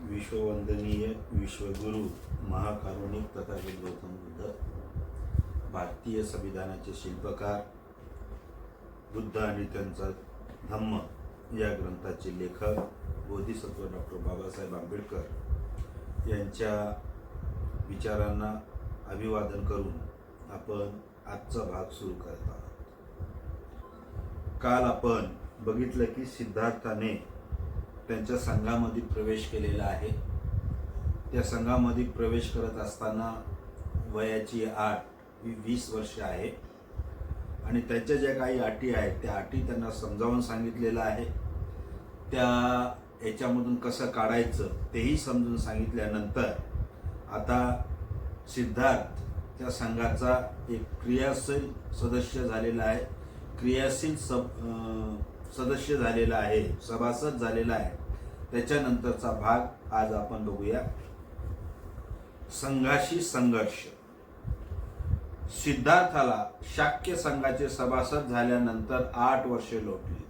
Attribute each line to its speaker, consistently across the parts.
Speaker 1: विश्ववंदनीय विश्वगुरु महाकारुणिक तथागत गौतम बुद्ध, भारतीय संविधानाचे शिल्पकार, बुद्ध आणि त्यांचा धम्म या ग्रंथाचे लेखक बोधिसत्व डॉक्टर बाबासाहेब आंबेडकर यांच्या विचारांना अभिवादन करून आपण आजचा भाग सुरू करत आहोत. काल आपण बघितलं की सिद्धार्थाने त्यांच्या संघामध्ये प्रवेश केलेला आहे. त्या संघामध्ये प्रवेश करत असताना वयाची अट 20 वर्ष आहे आणि त्यांच्या ज्या काही अटी आहेत त्या अटी त्यांना समजावून सांगितलेलं आहे. त्या याच्यामधून कसं काढायचं तेही समजून सांगितल्यानंतर आता सिद्धार्थ त्या संघाचा एक क्रियाशील सदस्य झालेला आहे, क्रियाशील सदस्य झालेला आहे, सभासद झालेला आहे. त्याच्यानंतरचा भाग आज आपण बघूया. संघाशी संघर्ष. सिद्धार्थाला शाक्य संघाचे सभासद झाल्यानंतर 8 वर्षे लोटली.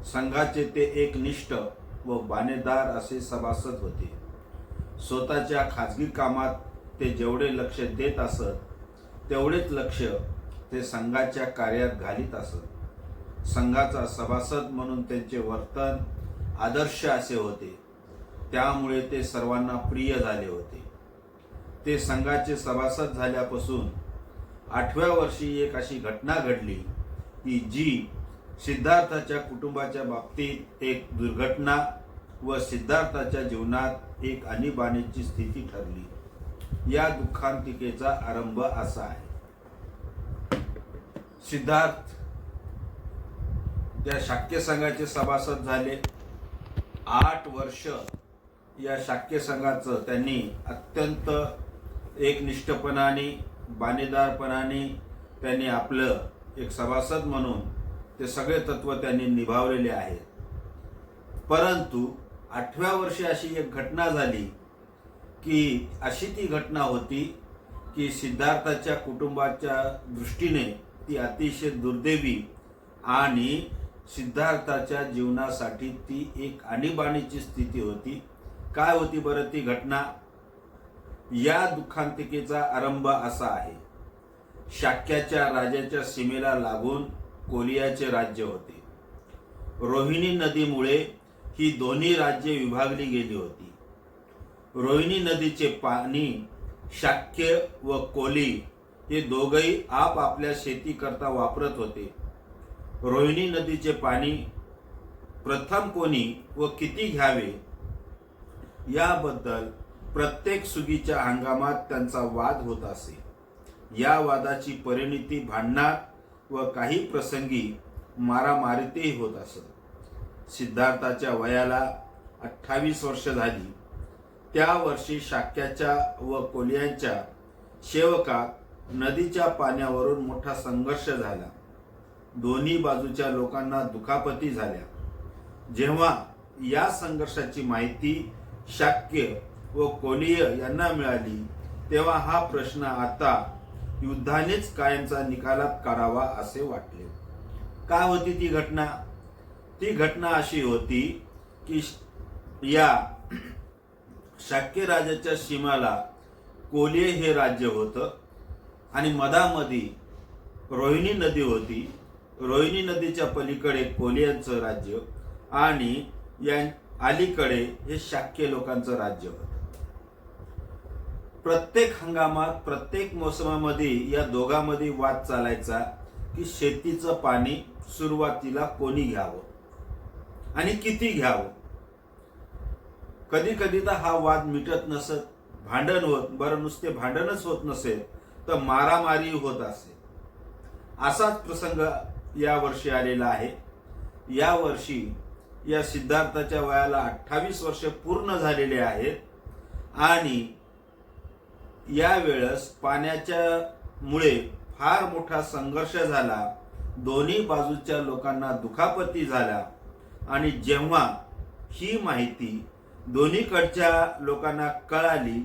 Speaker 1: संघाचे ते एकनिष्ठ व बाणेदार असे सभासद होते. स्वतःच्या खाजगी कामात ते जेवढे लक्ष देत असत तेवढेच लक्ष ते संघाच्या कार्यात घालीत असत. संघाचा सभासद म्हणून त्यांचे वर्तन आदर्श असे होते, त्यामुळे ते सर्वांना प्रिय झाले होते. ते संघाचे सभासद झाल्यापासून 8व्या वर्षी एक अशी घटना घडली की जी सिद्धार्थाच्या कुटुंबाच्या बाबतीत एक दुर्घटना व सिद्धार्थाच्या जीवनात एक आणीबाणीची स्थिती ठरली. या दुःखांतिकेचा आरंभ असा आहे. सिद्धार्थ त्या शाक्य संघाचे सभासद झाले. 8 वर्ष या शाक्य संघाचं त्यांनी अत्यंत एकनिष्ठपणाने, बाणेदारपणाने त्यांनी आपलं एक सभासद म्हणून ते सगळे तत्व त्यांनी निभावलेले आहेत. परंतु 8व्या वर्षी अशी एक घटना झाली की अशी ती घटना होती की सिद्धार्थाच्या कुटुंबाच्या दृष्टीने ती अतिशय दुर्दैवी आणि सिद्धार्थाच्या जीवनासाठी ती एक आणीबाणीची स्थिती होती. काय होती बरं ती घटना? या दुःखांतिकेचा आरंभ असा आहे. शाक्याच्या राजाच्या सीमेला लागून कोलियाचे राज्य होते. रोहिणी नदीमुळे ही दोन्ही राज्ये विभागली गेली होती. रोहिणी नदीचे पाणी शाक्य व कोली हे दोघंही आपापल्या शेतीकरता वापरत होते. रोहिणी नदीचे पाणी प्रथम कोणी व किती घ्यावे याबद्दल प्रत्येक सुगीच्या हंगामात त्यांचा वाद होत असे. या वादाची परिणिती भांडणात व काही प्रसंगी मारामारीतही होत असत. सिद्धार्थाच्या वयाला 28 वर्ष झाली. त्या वर्षी शाक्याच्या व कोलियांच्या सेवकात नदीच्या पाण्यावरून मोठा संघर्ष झाला. दोन्ही बाजूच्या लोकांना दुखापती झाल्या. जेव्हा या संघर्षाची माहिती शाक्य व कोलीय यांना मिळाली तेव्हा हा प्रश्न आता युद्धानेच कायमचा निकालात काढावा असे वाटले. काय होती ती घटना? ती घटना अशी होती की या शाक्य राजाच्या सीमेला कोलिय हे राज्य होतं आणि मधामध्ये रोहिणी नदी होती. रोहिणी नदीच्या पलीकडे कोलियांचं राज्य आणि या अलीकडे हे शाक्य लोकांचं राज्य होतं. प्रत्येक हंगामात, प्रत्येक मोसमामध्ये या दोघांमध्ये वाद चालायचा की शेतीचं पाणी सुरुवातीला कोणी घ्यावं आणि किती घ्यावं. कधी कधी तर हा वाद मिटत नसत, भांडण होत, बरं नुसते भांडणच होत नसेल तर मारामारी होत असे. असाच प्रसंग या वर्षी आलेला आहे. या वर्षी या सिद्धार्थाच्या वयाला 28 वर्ष पूर्ण झालेले आहेत आणि यावेळेस पाण्याच्या मुळे फार मोठा संघर्ष झाला. दोन्ही बाजूच्या लोकांना दुखापती झाल्या आणि जेव्हा ही माहिती दोन्हीकडच्या लोकांना कळाली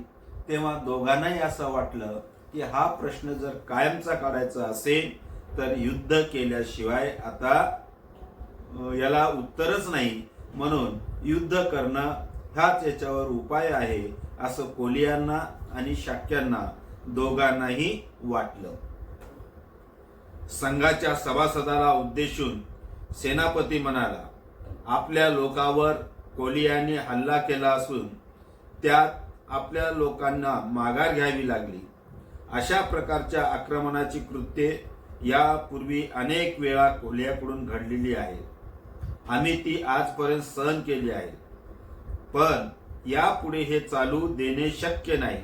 Speaker 1: तेव्हा दोघांनाही असं वाटलं की हा प्रश्न जर कायमचा काढायचा असेल तर युद्ध केल्याशिवाय आता याला उत्तरच नाही, म्हणून युद्ध करणं हाच याच्यावर उपाय आहे असं कोलियांना आणि शाक्यांना दोघांनाही वाटलं. संघाच्या सभासदाला उद्देशून सेनापती म्हणाला, आपल्या लोकांवर कोलियांनी हल्ला केला असून त्यात आपल्या लोकांना माघार घ्यावी लागली. अशा प्रकारच्या आक्रमणाची कृत्ये यापूर्वी अनेक वेळा कोलियाकडून घडलेली आहेत. आम्ही ती आजपर्यंत सहन केली आहे, पण यापुढे हे चालू देणे शक्य नाही.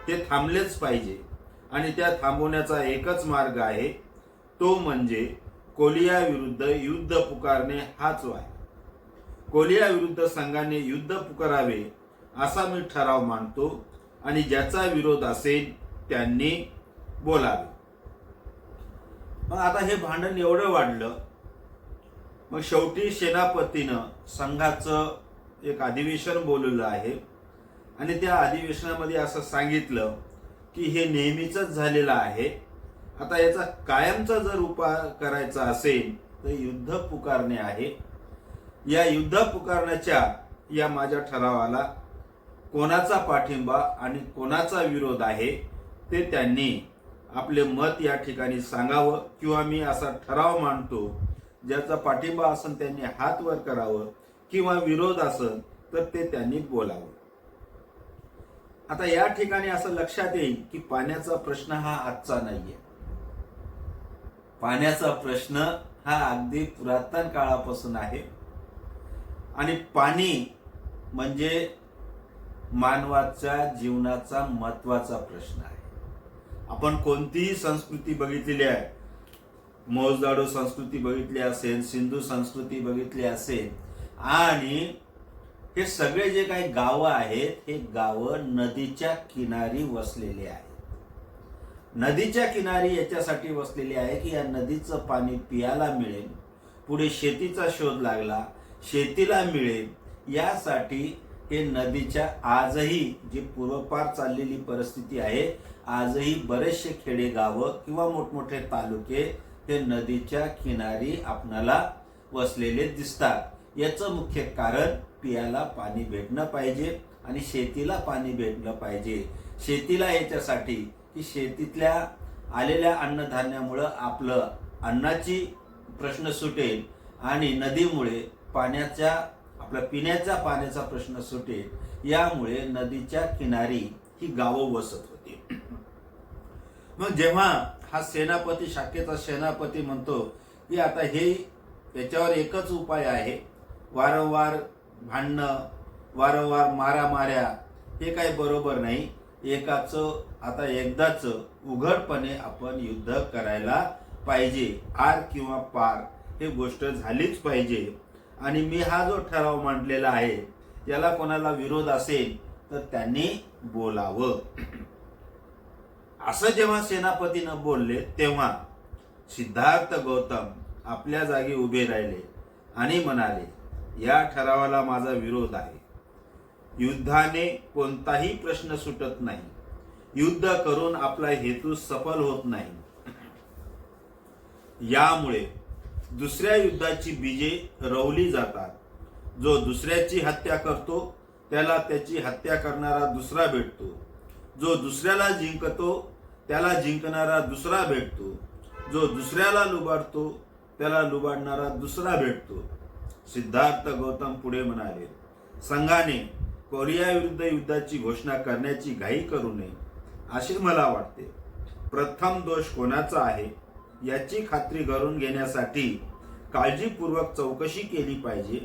Speaker 1: ते थांबलेच पाहिजे आणि त्या थांबवण्याचा एकच मार्ग आहे, तो म्हणजे कोलिया विरुद्ध युद्ध पुकारणे हाच आहे. कोलिया विरुद्ध संघाने युद्ध पुकारावे असा मी ठराव मानतो आणि ज्याचा विरोध असेल त्यांनी बोलावे. मग आता हे भांडण एवढं वाढलं, मग शेवटी सेनापतीनं संघाचं एक अधिवेशन बोलवलं आहे आणि त्या अधिवेशनामध्ये असं सांगितलं की हे नेहमीच झालेलं आहे. आता याचा कायमचा जर उपाय करायचा असेल तर युद्ध पुकारणे आहे. या युद्ध पुकारण्याच्या या माझ्या ठरावाला कोणाचा पाठिंबा आणि कोणाचा विरोध आहे ते त्यांनी आपले मत या ठिकाणी सांगावं, किंवा मी असा ठराव मांडतो, ज्याचा पाठिंबा असेल त्यांनी हात वर करावं, किंवा विरोध असेल तर ते त्यांनी बोलावं. आता या ठिकाणी असं लक्षात येईल की पाण्याचा प्रश्न हा आजचा नाहीये. पाण्याचा प्रश्न हा अगदी पुरातन काळापासून आहे आणि पाणी म्हणजे मानवाच्या जीवनाचा महत्वाचा प्रश्न आहे. आपण कोणतीही संस्कृती बघितलेली आहे, मोहजदाडो संस्कृती बघितली असेल, सिंधू संस्कृती बघितली असेल, आणि हे सगळे जे काही गावं आहेत हे गावं नदीच्या किनारी वसलेली आहेत. नदीच्या किनारी याच्यासाठी वसलेली आहे की या नदीचं पाणी पियाला मिळेल, पुढे शेतीचा शोध लागला, शेतीला मिळेल, यासाठी हे नदीच्या आजही जी पूर्वपार चाललेली परिस्थिती आहे, आजही बरेचसे खेडेगावं किंवा मोठमोठे तालुके हे नदीच्या किनारी आपणाला वसलेले दिसतात. याचं मुख्य कारण पियाला पाणी भेटणं पाहिजे आणि शेतीला पाणी भेटलं पाहिजे. शेतीला याच्यासाठी की शेतीतल्या आलेल्या अन्नधान्यामुळं आपलं अन्नाची प्रश्न सुटेल आणि नदीमुळे पाण्याच्या आपला पिण्याच्या पाण्याचा प्रश्न सुटेल. यामुळे नदीच्या किनारी ही गावं वसत होती. मग जेव्हा हा सेनापती, शाखेचा सेनापती म्हणतो की आता हे याच्यावर एकच उपाय आहे, वारंवार भांडणं, वारंवार मारामाऱ्या, हे काही बरोबर नाही. आता एकदाच उघडपणे आपण युद्ध करायला पाहिजे. आर किंवा पार हे गोष्ट झालीच पाहिजे. आणि मी हा जो ठराव मांडलेला आहे याला कोणाला विरोध असेल तर त्यांनी बोलावं. असं जेव्हा सेनापतीनं बोलले तेव्हा सिद्धार्थ गौतम आपल्या जागी उभे राहिले आणि म्हणाले, या ठरावाला माझा विरोध आहे. युद्धाने कोणताही प्रश्न सुटत नाही. युद्ध करून आपला हेतू सफल होत नाही. यामुळे दुसऱ्या युद्धाची बीजे रवली जातात. जो दुसऱ्याची हत्या करतो त्याला त्याची हत्या करणारा दुसरा भेटतो. जो दुसऱ्याला जिंकतो त्याला जिंकणारा दुसरा भेटतो. जो दुसऱ्याला लुबाडतो त्याला लुबाडणारा दुसरा भेटतो. सिद्धार्थ गौतम पुढे म्हणाले, संघाने कोरिया विरुद्ध युद्धाची घोषणा करण्याची घाई करू नये असे मला वाटते. प्रथम दोष कोणाचा आहे याची खात्री करून घेण्यासाठी काळजीपूर्वक चौकशी केली पाहिजे.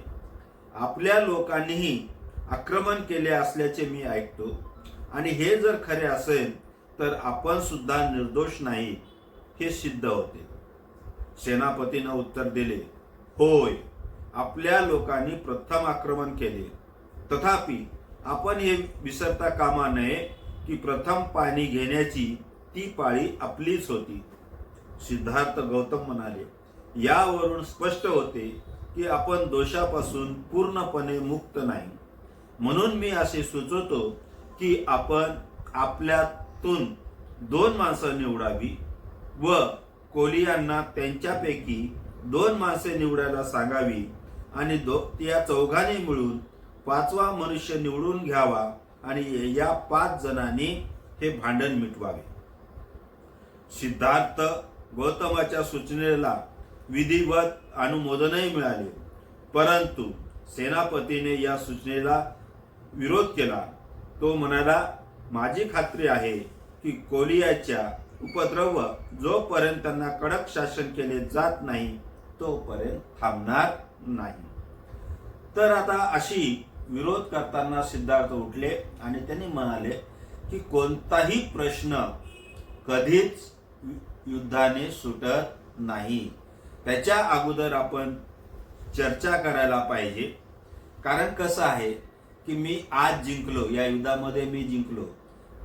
Speaker 1: आपल्या लोकांनीही आक्रमण केले असल्याचे मी ऐकतो आणि हे जर खरे असेल तर आपण सुद्धा निर्दोष नाही हे सिद्ध होते. सेनापतीनं उत्तर दिले, होय, आपल्या लोकांनी प्रथम आक्रमण केले. तथापि आपण हे विसरता कामा नये की प्रथम पाणी घेण्याची ती पाळी आपलीच होती. सिद्धार्थ गौतम म्हणाले, यावरून स्पष्ट होते की आपण दोषापासून पूर्णपणे मुक्त नाही. म्हणून मी असे सुचवतो की आपण आपल्यातून 2 माणसं निवडावी व कोलियांना त्यांच्यापैकी 2 माणसे निवडायला सांगावी आणि त्या चौघांनी मिळून 5वा मनुष्य निवडून घ्यावा आणि या 5 जणांनी हे भांडण मिटवावे. सिद्धार्थ गौतमाच्या सूचनेला विधिवत अनुमोदनही मिळाले, परंतु सेनापतीने या सूचनेला विरोध केला. तो म्हणाला, माझी खात्री आहे की कोलियाच्या उपद्रव जोपर्यंत त्यांना कडक शासन केले जात नाही तोपर्यंत थांबणार नाही. तर आता अशी विरोध करताना सिद्धार्थ उठले आणि त्यांनी म्हणाले की कोणताही प्रश्न कधीच युद्धाने सुटत नाही. त्याच्या अगोदर आपण चर्चा करायला पाहिजे. कारण कसं आहे की मी आज जिंकलो, या युद्धामध्ये मी जिंकलो,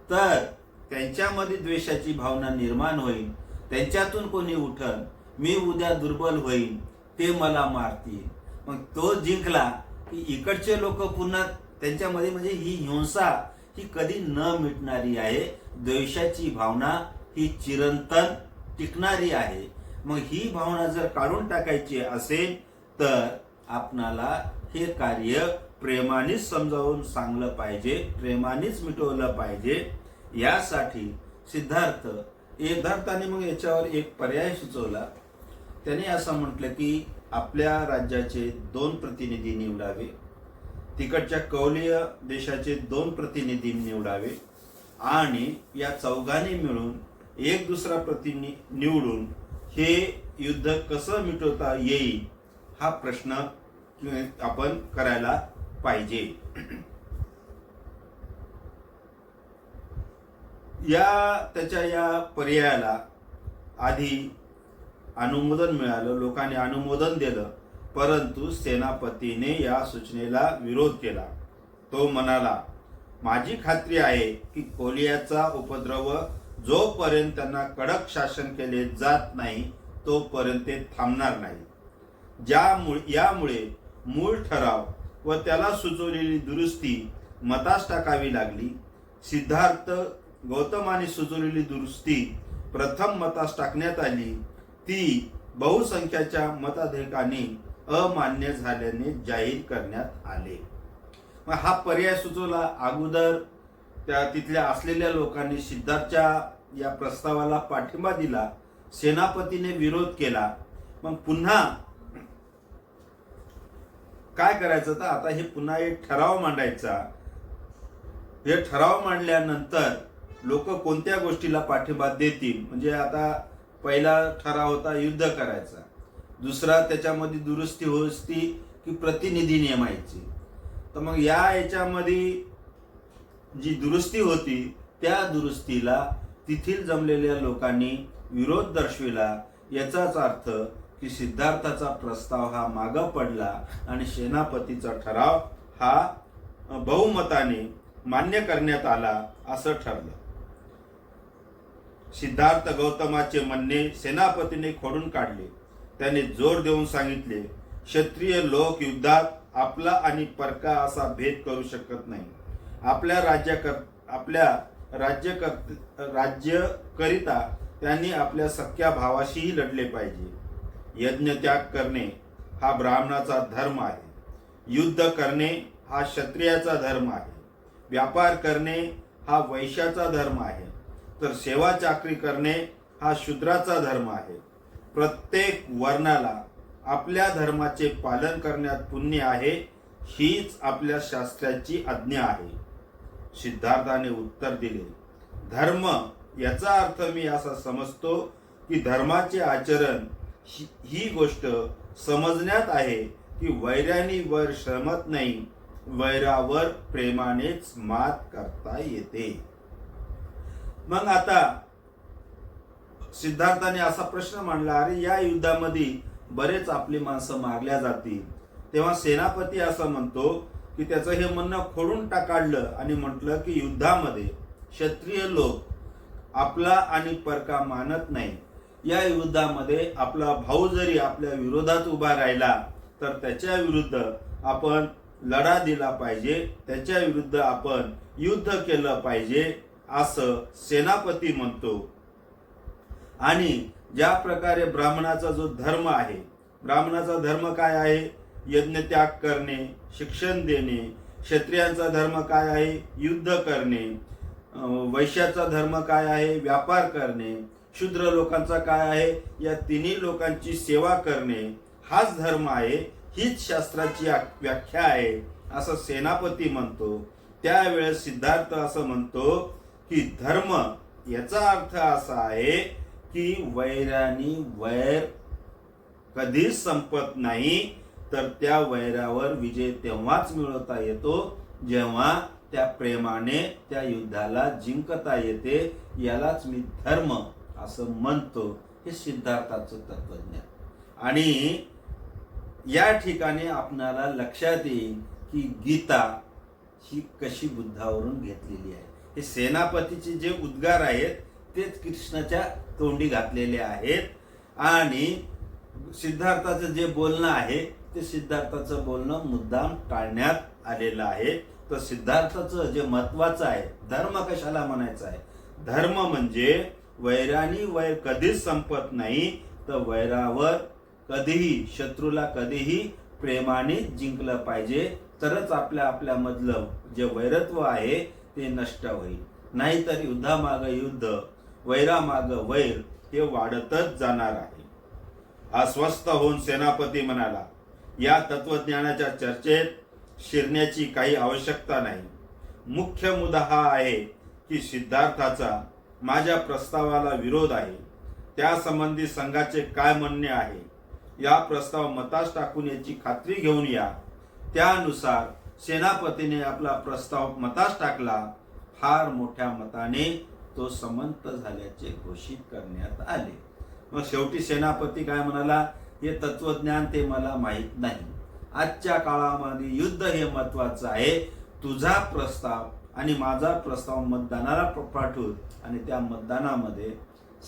Speaker 1: तर त्यांच्यामध्ये द्वेषाची भावना निर्माण होईल. त्यांच्यातून कोणी उठन, मी उद्या दुर्बल होईल, ते मला मारतील. मग तो जिंकला की इकडचे लोक पुन्हा त्यांच्यामध्ये, म्हणजे ही हिंसा ही कधी न मिटणारी आहे. द्वेषाची भावना ही चिरंतन टिकणारी आहे. मग ही भावना जर काढून टाकायची असेल तर आपणाला हे कार्य प्रेमानेच समजावून सांगलं पाहिजे, प्रेमानेच मिटवलं पाहिजे. यासाठी सिद्धार्थाने मग याच्यावर एक पर्याय सुचवला. त्याने असं म्हटलं की आपल्या राज्याचे 2 प्रतिनिधी निवडावे, तिकडच्या कौलीय देशाचे 2 प्रतिनिधी निवडावे आणि या चौघांनी मिळून एक दुसरा प्रतिनिधी निवडून हे युद्ध कसं मिटवता येईल हा प्रश्न आपण करायला पाहिजे. त्याच्या या पर्यायाला आधी अनुमोदन मिळालं, लोकांनी अनुमोदन दिलं, परंतु सेनापतीने या सूचनेला विरोध केला. तो म्हणाला, माझी खात्री आहे की कोलियाचा उपद्रव जोपर्यंत त्यांना कडक शासन केले जात नाही तोपर्यंत ते थांबणार नाही. यामुळे मूळ ठराव व त्याला सुचवलेली दुरुस्ती मतास टाकावी लागली. सिद्धार्थ गौतमाने सुचवलेली दुरुस्ती प्रथम मतास टाकण्यात आली. ती बहुसंख्याच्या मताधिकाने अमान्य झाल्याने जाहीर करण्यात आले. मग हा पर्याय सुचवला. अगोदर त्या तिथल्या असलेल्या लोकांनी सिद्धार्थच्या या प्रस्तावाला पाठिंबा दिला, सेनापतीने विरोध केला. मग पुन्हा काय करायचं, तर आता हे पुन्हा एक ठराव मांडायचा. हे ठराव मांडल्यानंतर लोक कोणत्या गोष्टीला पाठिंबा देतील, म्हणजे आता पहिला ठराव होता युद्ध करायचा, दुसरा त्याच्यामध्ये दुरुस्ती होती की प्रतिनिधी नेमायची. तर मग याच्यामध्ये जी दुरुस्ती होती त्या दुरुस्तीला तिथील जमलेल्या लोकांनी विरोध दर्शविला. याचाच अर्थ की सिद्धार्थाचा प्रस्ताव हा मागं पडला आणि सेनापतीचा ठराव हा बहुमताने मान्य करण्यात आला असं ठरलं. सिद्धार्थ गौतमाचे म्हणणे सेनापतीने खोडून काढले. त्याने जोर देऊन सांगितले, क्षत्रिय लोक युद्धात आपला आणि परका असा भेद करू शकत नाही. आपल्या राज्यकरिता त्यांनी आपल्या सख्या भावाशीही लढले पाहिजे. यज्ञ त्याग करणे हा ब्राह्मणाचा धर्म आहे. युद्ध करणे हा क्षत्रियाचा धर्म आहे. व्यापार करणे हा वैश्याचा धर्म आहे. तर सेवा चाकरी करणे हा शूद्राचा धर्म आहे. प्रत्येक वर्णाला आपल्या धर्माचे पालन करण्यात पुण्य आहे, हीच आपल्या शास्त्राची आज्ञा आहे. सिद्धार्थाने उत्तर दिले, धर्म याचा अर्थ मी असा समजतो की धर्माचे आचरण ही गोष्ट समजण्यात आहे की वैराने वर श्रमत नाही, वैरावर प्रेमानेच मात करता येते. मग आता सिद्धार्थाने असा प्रश्न मांडला, अरे या युद्धामध्ये बरेच आपली माणसं मारल्या जातील. तेव्हा सेनापती असं म्हणतो की त्याचं हे म्हणणं खोडून काढलं आणि म्हटलं की युद्धामध्ये क्षत्रिय लोक आपला आणि परका मानत नाही. या युद्धामध्ये आपला भाऊ जरी आपल्या विरोधात उभा राहिला तर त्याच्या विरुद्ध आपण लढा दिला पाहिजे, त्याच्या विरुद्ध आपण युद्ध केलं पाहिजे असं सेनापती म्हणतो. आणि ज्या प्रकारे ब्राह्मणाचा जो धर्म आहे, ब्राह्मणाचा धर्म काय आहे, यज्ञ त्याग करणे, शिक्षण देणे, क्षत्रियांचा धर्म काय आहे? युद्ध करणे. वैश्याचा धर्म काय आहे? व्यापार करणे. शूद्र लोकांचा काय आहे? या तिन्ही लोकांची सेवा करणे. हाच धर्म आहे, हीच शास्त्राची व्याख्या आहे असं सेनापती म्हणतो. त्यावेळेस सिद्धार्थ असं म्हणतो की धर्म याचा अर्थ असा आहे की वैरानी वैर कधीच संपत नाही, तर त्या वैरावर विजय तेव्हाच मिळवता येतो जेव्हा त्या प्रेमाने त्या युद्धाला जिंकता येते. यालाच मी धर्म असं म्हणतो. हे सिद्धार्थाचं तत्वज्ञान. आणि या ठिकाणी आपणाला लक्षात येईल की गीता ही कशी बुद्धावरून घेतलेली आहे. हे सेनापतीचे जे उद्गार आहेत तेच कृष्णाच्या तोंडी घातलेले आहेत. आणि सिद्धार्थाचं जे बोलणं आहे ते सिद्धार्थाचं बोलणं मुद्दाम टाळण्यात आलेलं आहे. तर सिद्धार्थाचं जे महत्वाचं आहे, धर्म कशाला म्हणायचं आहे? धर्म म्हणजे वैरानी वैर कधीच संपत नाही, तर वैरावर कधीही, शत्रूला कधीही प्रेमाने जिंकलं पाहिजे, तरच आपल्या मधलं जे वैरत्व आहे ते नष्ट होईल. नाहीतर युद्धामाग युद्ध, वैरामाग वैर हे वाढतच जाणार आहे. अस्वस्थ होऊन सेनापती म्हणाला, या तत्वज्ञानाच्या चर्चेत शिरण्याची काही आवश्यकता नाही. मुख्य मुद्दा हा आहे की सिद्धार्थाचा माझ्या प्रस्तावाला विरोध आहे. त्यासंबंधी संघाचे काय म्हणणे आहे या प्रस्ताव मतास टाकून याची खात्री घेऊन या. त्यानुसार सेनापतीने आपला प्रस्ताव मतास टाकला. फार मोठ्या मताने तो संमत झाल्याचे घोषित करण्यात आले. मग शेवटी सेनापती काय म्हणाला? हे तत्वज्ञान ते मला माहित नाही. आजच्या काळामध्ये युद्ध हे महत्वाचं आहे. तुझा प्रस्ताव आणि माझा प्रस्ताव मतदानाला पाठवू, आणि त्या मतदानामध्ये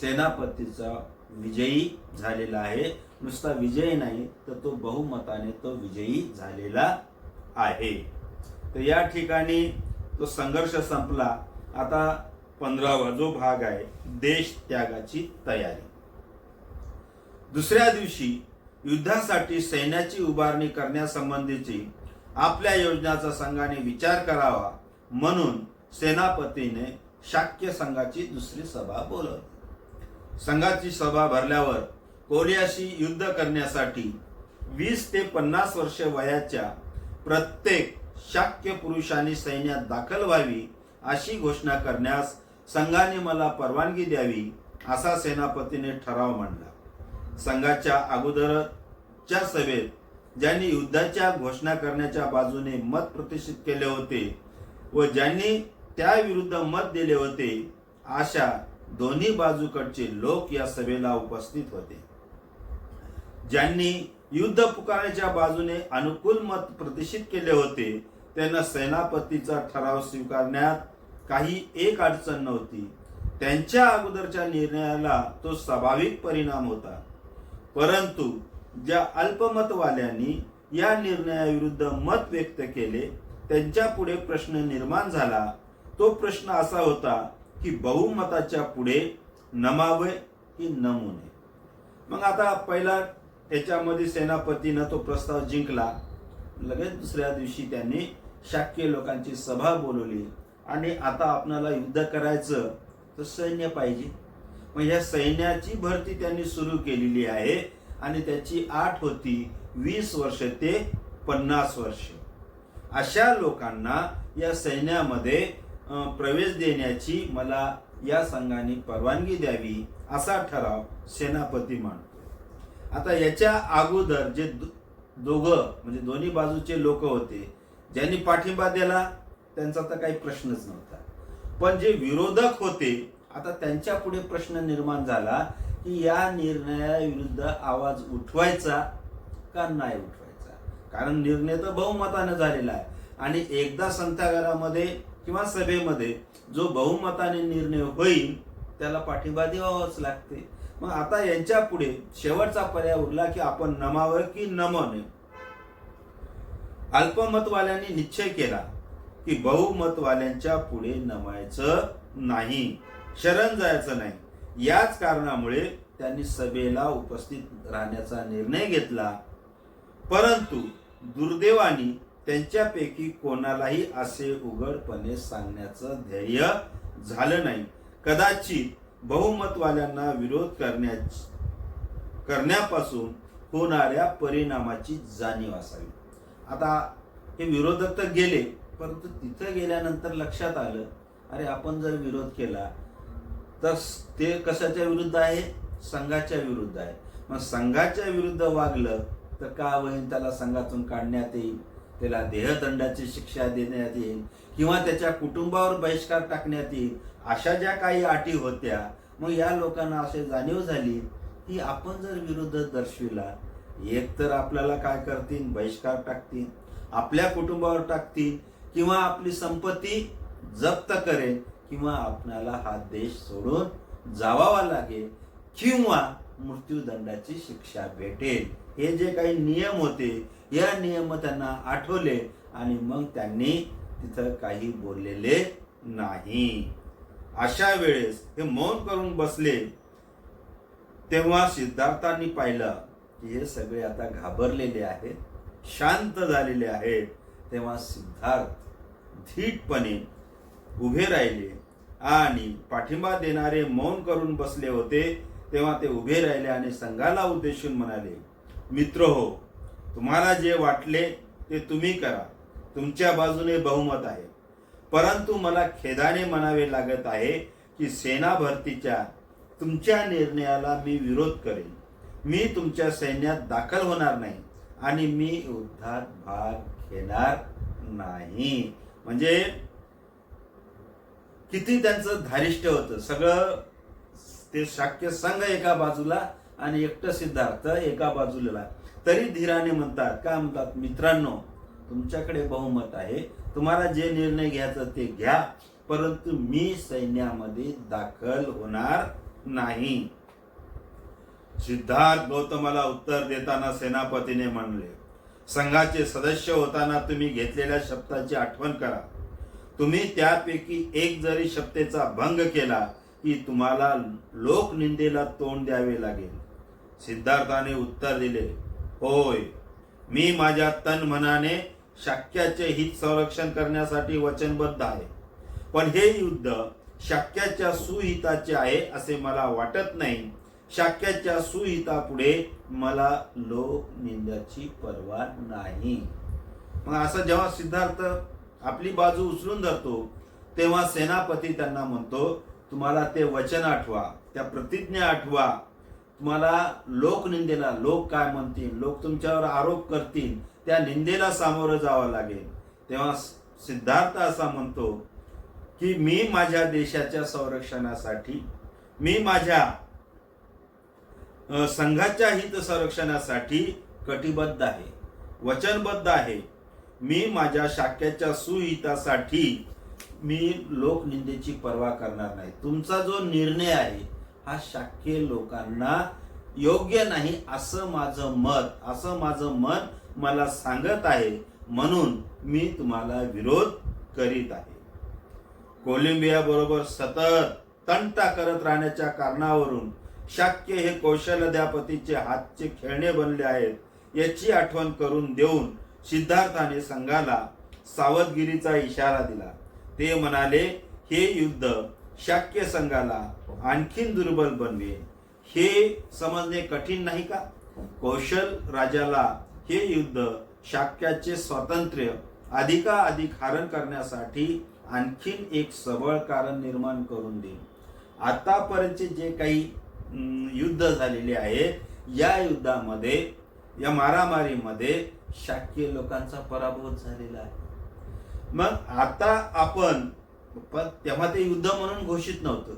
Speaker 1: सेनापतीचा विजयी झालेला आहे. नुसता विजय नाही तर तो बहुमताने तो विजयी झालेला आहे. तर या ठिकाणी तो संघर्ष संपला. आता 15वा जो भाग आहे, देश त्यागाची तयारी. दुसऱ्या दिवशी युद्धासाठी सैन्याची उभारणी करण्यासंबंधीची आपल्या योजनाचा संघाने विचार करावा म्हणून सेनापतीने शाक्य संघाची दुसरी सभा बोलावली. संघाची सभा भरल्यावर कोलियाशी युद्ध करण्यासाठी 20 ते 50 वर्षे वयाच्या प्रत्येक शाक्य पुरुषांनी सैन्यात दाखल व्हावी अशी घोषणा करण्यास संघाने मला परवानगी द्यावी असा सेनापतीने ठराव मांडला. संघाच्या अगोदरच्या सभेत ज्यांनी युद्धाच्या घोषणा करण्याच्या बाजूने मत प्रतिष्ठित केले होते व ज्यांनी त्या विरुद्ध मत दिले होते, अशा दोन्ही बाजूकडचे लोक या सभेला उपस्थित होते. ज्यांनी युद्ध पुकारण्याच्या बाजूने अनुकूल मत प्रतिष्ठित केले होते त्यांना सेनापतीचा ठराव स्वीकारण्यात काही एक अडचण नव्हती. त्यांच्या अगोदरच्या निर्णयाला तो स्वाभाविक परिणाम होता. परंतु ज्या अल्पमतवाल्यांनी या निर्णयाविरुद्ध मत व्यक्त केले त्यांच्या पुढे प्रश्न निर्माण झाला. तो प्रश्न असा होता की बहुमताच्या पुढे नमावे की नमू नये. मग आता पहिला त्याच्यामध्ये सेनापतीनं तो प्रस्ताव जिंकला. लगेच दुसऱ्या दिवशी त्यांनी शाक्य लोकांची सभा बोलवली आणि आता आपल्याला युद्ध करायचं तर सैन्य पाहिजे. मग या सैन्याची भरती त्यांनी सुरू केलेली आहे आणि त्याची अट होती 20 वर्ष ते 50 वर्ष. अशा लोकांना या सैन्यामध्ये प्रवेश देण्याची मला या संघाने परवानगी द्यावी असा ठराव सेनापती मांडतो. आता याच्या अगोदर जे दोघं म्हणजे दोन्ही बाजूचे लोक होते ज्यांनी पाठिंबा दिला त्यांचा तर काही प्रश्नच नव्हता. पण जे विरोधक होते आता त्यांच्या पुढे प्रश्न निर्माण झाला की या निर्णयाविरुद्ध आवाज उठवायचा का नाही उठवायचा. कारण निर्णय तर बहुमताने झालेला आहे आणि एकदा संथागारामध्ये किंवा सभेमध्ये जो बहुमताने निर्णय होईल त्याला पाठिंबा द्यावाच लागते. मग आता यांच्या पुढे शेवटचा पर्याय उरला की आपण नमावं की नमवणे. अल्पमतवाल्यांनी निश्चय केला की बहुमतवाल्यांच्या पुढे नमायचं नाही, शरण जायचं नाही. याच कारणामुळे त्यांनी सभेला उपस्थित राहण्याचा निर्णय घेतला. परंतु दुर्दैवाने त्यांच्यापैकी कोणालाही असे उघडपणे सांगण्याचं ध्येय झालं नाही. कदाचित बहुमतवाल्यांना विरोध करण्यापासून होणाऱ्या परिणामाची जाणीव असावी. आता हे विरोधक तर गेले, परंतु तिथं गेल्यानंतर लक्षात आलं, अरे आपण जर विरोध केला तर ते कशाच्या विरुद्ध आहे? संघाच्या विरुद्ध आहे. मग संघाच्या विरुद्ध वागलं तर का होईल? त्याला संघातून काढण्यात येईल, त्याला देहदंडाची शिक्षा देण्यात येईल किंवा त्याच्या कुटुंबावर बहिष्कार टाकण्यात येईल. अशा ज्या काही अटी होत्या, मग या लोकांना असे जाणीव झाली की आपण जर विरोध दर्शविला, एक तर आपल्याला काय करतील? बहिष्कार टाकतील, आपल्या कुटुंबावर टाकतील किंवा आपली संपत्ती जप्त करेल किंवा आपल्याला हा देश सोडून जावावा लागेल किंवा मृत्यूदंडाची शिक्षा भेटेल. हे जे काही नियम होते, या नियम त्यांना आठवले आणि मग त्यांनी तिथं काही बोललेले नाही. अशा वेळेस हे मौन करून बसले. तेव्हा सिद्धार्थांनी पाहिलं की हे सगळे आता घाबरलेले आहेत, शांत झालेले आहेत. तेव्हा सिद्धार्थ धीटपणे उभे राहिले आणि पाठिंबा देणारे मौन करून बसले होते. तेव्हा ते उभे राहिले आणि संघाला उद्देशून म्हणाले, मित्रहो, तुम्हाला जे वाटले ते तुम्ही करा. तुमच्या बाजूने बहुमत आहे. परंतु मला खेदाने म्हणावे लागत आहे की सेना भरतीच्या तुमच्या निर्णयाला मी विरोध करेन. मी तुमच्या सैन्यात दाखल होणार नाही आणि मी युद्धात भाग घेणार नाही. म्हणजे किती त्यांचं धारिष्ट होतं. सगळं ते शाक्य संघ एका बाजूला आणि एकटं सिद्धार्थ एका बाजूला. तरी धीराने म्हणतात, काय म्हणतात? मित्रांनो, तुमच्याकडे बहुमत आहे, तुम्हाला जे निर्णय घ्यायचं ते घ्या, परंतु मी सैन्यामध्ये दाखल होणार नाही. सिद्धार्थ गौतमाला उत्तर देताना सेनापतीने म्हणले, संघाचे सदस्य होताना तुम्ही घेतलेल्या शपथाची आठवण करा. तुम्ही त्यापैकी एक जरी शपथेचा भंग केला की तुम्हाला लोकनिंदेला तोंड द्यावे लागेल. सिद्धार्थाने उत्तर दिले, होय, मी माझ्या तन मनाने शाक्याचे हित संरक्षण करण्यासाठी वचनबद्ध आहे. पण हे युद्ध शाक्याच्या सुहिताचे आहे असे मला वाटत नाही. शाक्याच्या सुहितापुढे मला लोकनिंदाची पर्वा नाही. मग असं जेव्हा सिद्धार्थ आपली बाजू उचलून धरतो, तेव्हा सेनापती त्यांना म्हणतो, तुम्हाला ते वचन आठवा, त्या प्रतिज्ञा आठवा. तुम्हाला लोकनिंदेला, लोक काय म्हणतील, लोक तुमच्यावर आरोप करतील, त्या निंदेला सामोरं जावं लागेल. तेव्हा सिद्धार्थ असा म्हणतो की मी माझ्या देशाच्या संरक्षणासाठी, मी माझ्या संघाच्या हित संरक्षणासाठी कटिबद्ध आहे, वचनबद्ध आहे. मी माझ्या शाक्याच्या सुहितासाठी मी लोकनिंदेची पर्वा करणार नाही. तुमचा जो निर्णय आहे हा शाक्य लोकांना योग्य नाही असं माझं मत, असं माझं मन मला सांगत आहे, म्हणून मी तुम्हाला विरोध करीत आहे. कोलंबिया बरोबर सतत तंटा करत राहण्याच्या कारणावरून शाक्य हे कौशल्याधिपतीचे हातचे खेळणे बनले आहेत याची आठवण करून देऊन सिद्धार्थाने संघाला सावधगिरीचा इशारा दिला. ते म्हणाले, हे युद्ध शाक्य संघाला आणखीन दुर्बल बनवे. हे समजणे कठीण नाही का? कौशल राजाला हे युद्ध शाक्याचे स्वातंत्र्य अधिकाधिक हरण करण्यासाठी आणखीन एक सबळ कारण निर्माण करून देईल. आतापर्यंतचे जे काही युद्ध झालेले आहेत, या युद्धामध्ये, या मारामारीमध्ये शाक्य लोकांचा पराभव झालेला आहे. मग आता आपण, पण तेव्हा ते युद्ध म्हणून घोषित नव्हतं,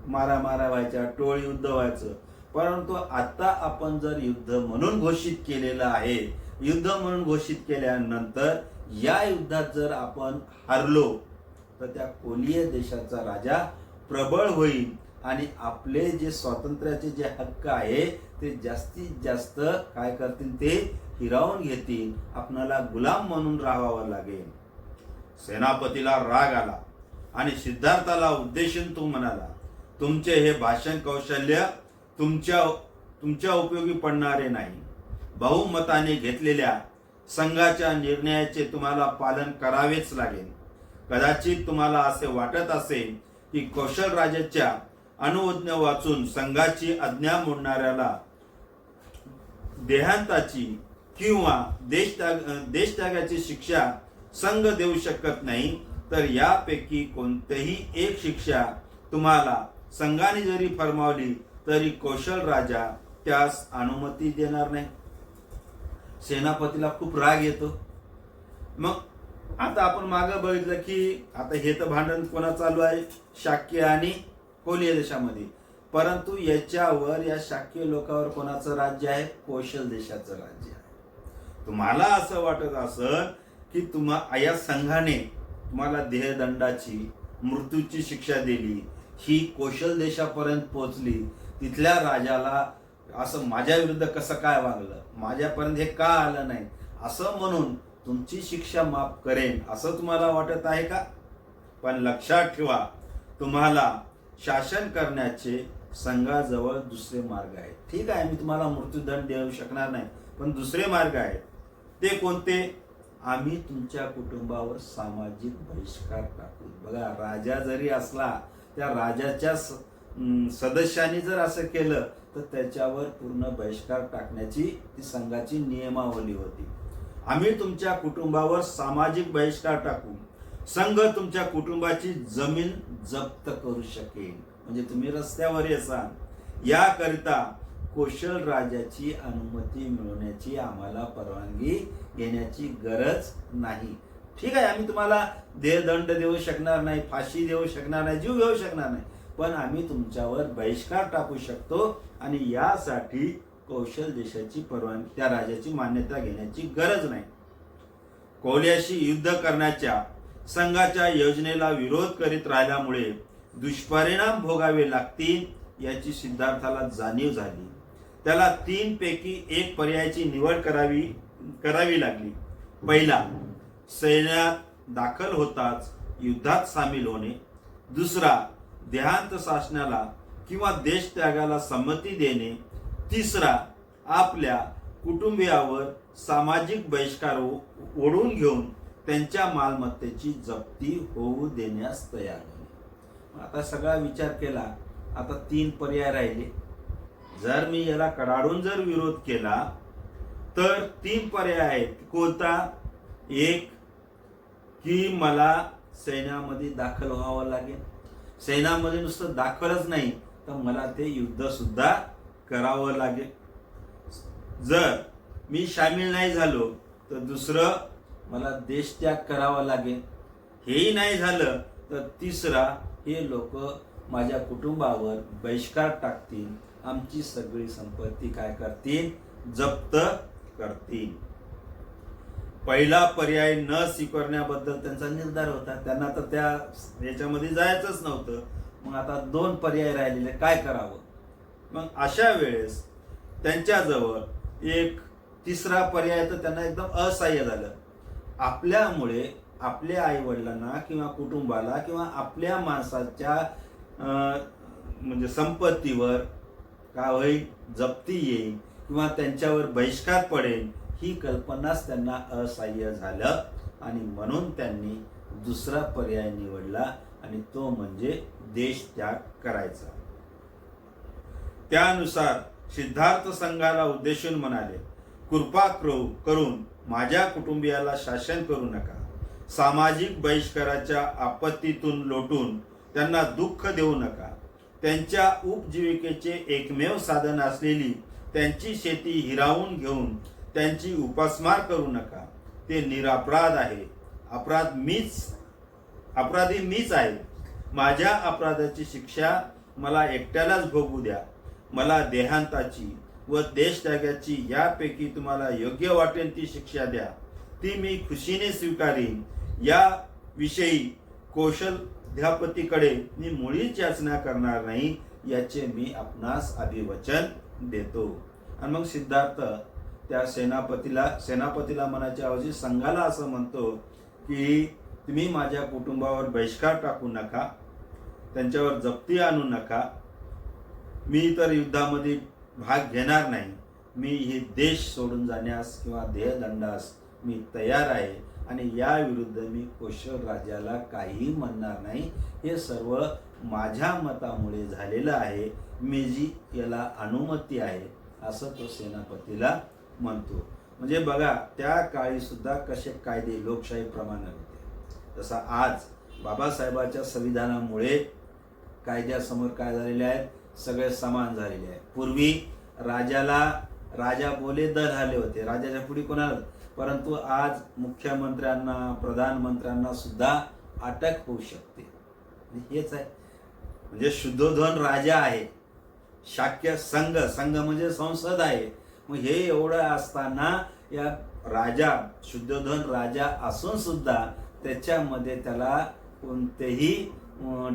Speaker 1: मारामारा व्हायच्या, टोळी युद्ध व्हायचं. परंतु आता आपण जर युद्ध म्हणून घोषित केलेलं आहे, युद्ध म्हणून घोषित केल्यानंतर या युद्धात जर आपण हारलो तर त्या कोलीय देशाचा राजा प्रबळ होईल आणि आपले जे स्वातंत्र्याचे जे हक्क आहे ते जास्तीत जास्त काय करतील, ते हिरावून घेतील. आपणाला गुलाम म्हणून राहावं लागेल. सेनापतीला राग आला आणि सिद्धार्थाला उद्देशून तो म्हणाला, तुमचे हे भाषण कौशल्य तुमच्या उपयोगी पडणारे नाही. बहुमताने घेतलेल्या संघाच्या निर्णयाचे तुम्हाला पालन करावेच लागेल. कदाचित तुम्हाला असे वाटत असेल की कौशल राजाच्या अनुज्ञा वाचून संघाची आज्ञा मोडणाऱ्याला देहांताची किंवा देशत्यागाची शिक्षा संघ देऊ शकत नाही, तर यापैकी कोणतीही एक शिक्षा तुम्हाला संघाने जरी फरमावली तरी कौशल राजा त्यास अनुमती देणार नाही. सेनापतीला खूप राग येतो. मग आता आपण मागं बघितलं की आता हे तर भांडण कोणा चालू आहे, शाक्य आणि कोलीय देशामध्ये. परंतु याच्यावर या शाक्य लोकांवर कोणाचं राज्य आहे? कौशल देशाचं राज्य आहे. तुम्हाला असं वाटत असेल की या संघाने तुम्हाला देहदंडाची मृत्यूची शिक्षा दिली, ही कौशल देशापर्यंत पोहोचली, तिथल्या राजाला असं माझ्या विरुद्ध कसं काय वागलं, माझ्यापर्यंत हे का आलं नाही, असं म्हणून तुमची शिक्षा माफ करेन असं तुम्हाला वाटत आहे का? पण लक्षात ठेवा, तुम्हाला शासन करण्याचे संघाजवळ दुसरे मार्ग आहेत. ठीक आहे, मी तुम्हाला मृत्यूदंड देऊ शकणार नाही, पण दुसरे मार्ग आहेत. ते कोणते? आम्ही तुमच्या कुटुंबावर सामाजिक बहिष्कार टाकू. बघा, राजा जरी असला, त्या राजाच्या सदस्यांनी जर असं केलं तर त्याच्यावर पूर्ण बहिष्कार टाकण्याची ती संघाची नियमावली होती. आम्ही तुमच्या कुटुंबावर सामाजिक बहिष्कार टाकू. संघ तुमच्या कुटुंबाची जमीन जप्त करू शकेल. म्हणजे तुम्ही रस्त्यावर येसाल. याकरिता कौशल राजाची अनुमती मिळवण्याची आम्हाला परवानगी घेण्याची गरज नाही. ठीक आहे, आम्ही तुम्हाला देहदंड देऊ शकणार नाही, फाशी देऊ शकणार नाही, जीव घेऊ शकणार नाही, पण आम्ही तुमच्यावर बहिष्कार टाकू शकतो आणि यासाठी कौशल देशाची परवानगी, त्या राजाची मान्यता घेण्याची गरज नाही. कोल्याशी युद्ध करण्याच्या संघाच्या योजनेला विरोध करीत राहिल्यामुळे दुष्परिणाम भोगावे लागतील याची सिद्धार्थाला जाणीव झाली. त्याला 3 पैकी 1 पर्यायाची निवड करावी लागली. पहिला, सैन्यात दाखल होताच युद्धात सामील होणे. दुसरा, देहांत शासनाला किंवा देश त्यागाला संमती देणे. तिसरा, आपल्या कुटुंबियावर सामाजिक बहिष्कार ओढून घेऊन त्यांच्या मालमत्तेची जप्ती होऊ देण्यास तयार होणे. आता सगळा विचार केला, आता 3 पर्याय राहिले. जर मी याला कडाडून जर विरोध केला तर 3 पर्याय आहेत. कोणता? एक, की मला सैन्यामध्ये दाखल व्हावं लागेल. सैन्यामध्ये नुसतं दाखलच नाही तर मला ते युद्ध सुद्धा करावं लागेल. जर मी सामील नाही झालो तर दुसरं, मला देशत्याग करावा लागेल. हेही नाही झालं तर तिसरा, हे लोक माझ्या कुटुंबावर बहिष्कार टाकतील, आमची सगळी संपत्ती काय करतील? जप्त करतील. पहिला पर्याय न स्वीकारण्याबद्दल त्यांचा निर्धार होता. त्यांना तर त्या याच्यामध्ये जायचंच नव्हतं. मग आता 2 पर्याय राहिलेले, काय करावं? मग अशा वेळेस त्यांच्याजवळ एक तिसरा पर्याय तर त्यांना एकदम असहाय्य झालं. आपल्यामुळे आपल्या आई वडिलांना किंवा कुटुंबाला किंवा आपल्या माणसाच्या म्हणजे संपत्तीवर काय होईल? जप्ती येईल किंवा त्यांच्यावर बहिष्कार पडेल, ही कल्पनाच त्यांना असहाय्य झालं आणि म्हणून त्यांनी दुसरा पर्याय निवडला आणि तो म्हणजे देश त्याग करायचा. त्यानुसार सिद्धार्थ संघाला उद्देशून म्हणाले, कृपा करून माझ्या कुटुंबियाला शासन करू नका. सामाजिक बहिष्काराच्या आपत्तीतून लोटून त्यांना दुःख देऊ नका. त्यांच्या उपजीविकेचे एकमेव साधन असलेली त्यांची शेती हिरावून घेऊन त्यांची उपासमार करू नका. ते निरपराध आहे. अपराधी मीच आहे. माझ्या अपराधाची शिक्षा मला एकट्यालाच भोगू द्या. मला देहांताची व देशत्यागाची यापैकी तुम्हाला योग्य वाटेल ती शिक्षा द्या. ती मी खुशीने स्वीकारीन. या विषयी कौशल्याधिपतीकडे मी मुळीच याचना करणार नाही, याचे मी आपणास अभिवचन देतो. आणि मग सिद्धार्थ त्या सेनापतीला म्हणायच्या ऐवजी संघाला असं म्हणतो की तुम्ही माझ्या कुटुंबावर बहिष्कार टाकू नका, त्यांच्यावर जप्ती आणू नका. मी तर युद्धामध्ये भाग घेणार नाही. मी हे देश सोडून जाण्यास किंवा देहदंडास मी तयार आहे आणि या विरुद्ध मी कौशल राजाला काही म्हणणार नाही. हे सर्व माझ्या मतामुळे झालेलं आहे, मी जी याला अनुमती आहे असं तो सेनापतीला म्हणतो. म्हणजे बघा त्या काळी सुद्धा कसे कायदे लोकशाहीप्रमाणे होते. जसा आज बाबासाहेबांच्या संविधानामुळे कायद्यासमोर काय झालेले आहेत, सगळे समान झालेले आहेत. पूर्वी राजा बोले दर आले होते, राजाच्या पुढे कोणाला, परंतु आज मुख्यमंत्र्यांना प्रधानमंत्र्यांना सुद्धा अटक होऊ शकते. हेच आहे, म्हणजे शुद्धोधन राजा आहे, शाक्य संघ म्हणजे संसद आहे. मग हे एवढं असताना या राजा शुद्धोधन राजा असून सुद्धा त्याच्यामध्ये त्याला कोणतेही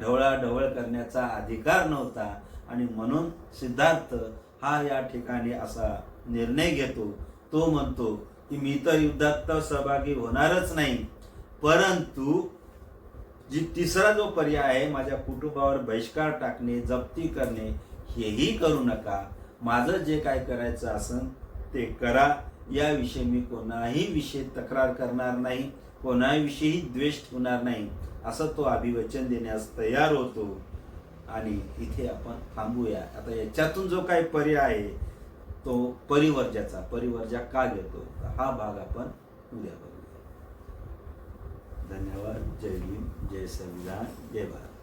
Speaker 1: ढवळाढवळ करण्याचा अधिकार नव्हता. आणि म्हणून सिद्धार्थ हा या ठिकाणी असा निर्णय घेतो. तो म्हणतो की मी तर युद्धात तर सहभागी होणारच नाही, परंतु तिसरा जो पर्याय आहे, माझ्या कुटुंबावर बहिष्कार टाकणे, जप्ती करणे, हेही करू नका. माझं जे काय करायचं असेल ते करा. याविषयी मी कोणाही विषयी तक्रार करणार नाही, कोणाविषयी द्वेष ठेवणार नाही, असं तो अभिवचन देण्यास तयार होतो. आणि इथे आपण थांबूया. आता याच्यातून जो काही पर्याय आहे तो परिवर्जा का घेतो, हा भाग आपण उद्या बघूया. धन्यवाद. जय भीम, जय संविधान, जय भारत.